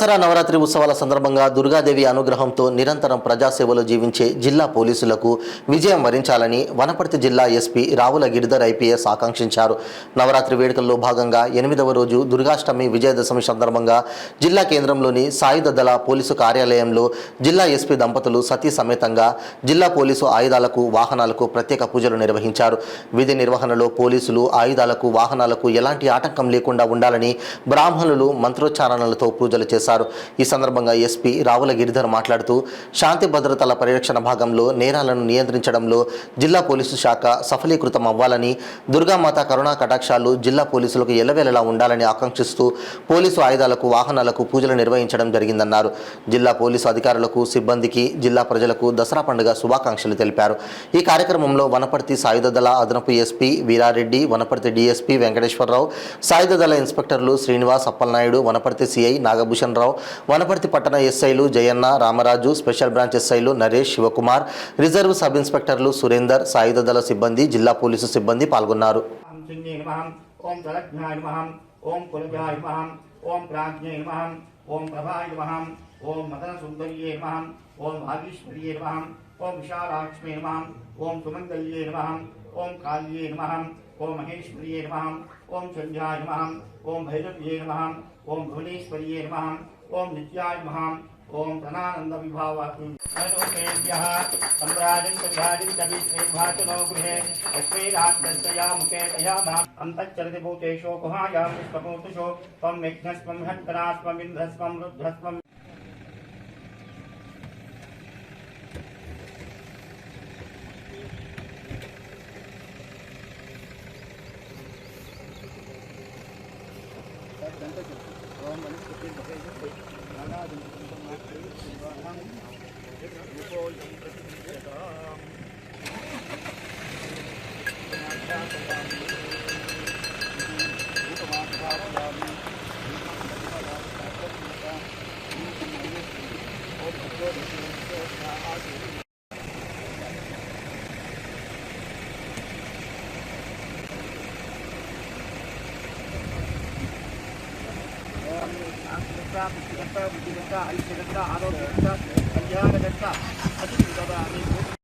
దసరా నవరాత్రి ఉత్సవాల సందర్భంగా దుర్గాదేవి అనుగ్రహంతో నిరంతరం ప్రజాసేవలో జీవించే జిల్లా పోలీసులకు విజయం వరించాలని వనపర్తి జిల్లా ఎస్పీ రావుల గిరిధర్ ఐపీఎస్ ఆకాంక్షించారు. నవరాత్రి వేడుకల్లో భాగంగా 8వ రోజు దుర్గాష్టమి విజయదశమి సందర్భంగా జిల్లా కేంద్రంలోని సాయుధ దళ పోలీసు కార్యాలయంలో జిల్లా ఎస్పీ దంపతులు సతీ సమేతంగా జిల్లా పోలీసు ఆయుధాలకు వాహనాలకు ప్రత్యేక పూజలు నిర్వహించారు. విధి నిర్వహణలో పోలీసులు ఆయుధాలకు వాహనాలకు ఎలాంటి ఆటంకం లేకుండా ఉండాలని బ్రాహ్మణులు మంత్రోచ్చారణలతో పూజలు చేశారు. ఈ సందర్భంగా ఎస్పీ రావుల గిరిధర్ మాట్లాడుతూ శాంతి భద్రతల పరిరక్షణ భాగంలో నేరాలను నియంత్రించడంలో జిల్లా పోలీసు శాఖ సఫలీకృతం అవ్వాలని, దుర్గామాత కరుణా కటాక్షాలు జిల్లా పోలీసులకు ఎల్లవేళలా ఉండాలని ఆకాంక్షిస్తూ పోలీసు ఆయుధాలకు వాహనాలకు పూజలు నిర్వహించడం జరిగిందన్నారు. జిల్లా పోలీసు అధికారులకు, సిబ్బందికి, జిల్లా ప్రజలకు దసరా పండుగ శుభాకాంక్షలు తెలిపారు. ఈ కార్యక్రమంలో వనపర్తి సాయుధ దళ అదనపు ఎస్పీ వీరారెడ్డి, వనపర్తి డీఎస్పీ వెంకటేశ్వరరావు, సాయుధ దళ ఇన్స్పెక్టర్లు శ్రీనివాస్, అప్పలనాయుడు, వనపర్తి సిఐ నాగభూషణ్ రావు, వనపర్తి పట్టణ ఎస్ఐలు జయన్న, రామరాజు, స్పెషల్ బ్రాంచ్ ఎస్ఐలు నరేష్, శివకుమార్, రిజర్వ్ సబ్ ఇన్స్పెక్టర్లు సురేందర్, సాయుధ దళ సిబ్బంది, జిల్లా పోలీసు సిబ్బంది పాల్గొన్నారు. ओम महेश्वर्ये नमः, ओम चंद्राय नमः, ओम भैरव्ये नमः, ओम भुवनेश्वर्ये नमः, ओम नित्याय नमः, ओम तनानंद विभावात्म अनोमेभ्यः सम्राजं संध्यादिं चविश्रेभाचनो गृहे यस्वैरात्तया मुखे तयामः अन्तच्चरति भूतेषु गुहायां विश्वभूतेषु त्वं विघ्नस्त्वं हन्तरास्त्वं इन्द्रस्त्वं रुद्रस्त्वं आरोग्य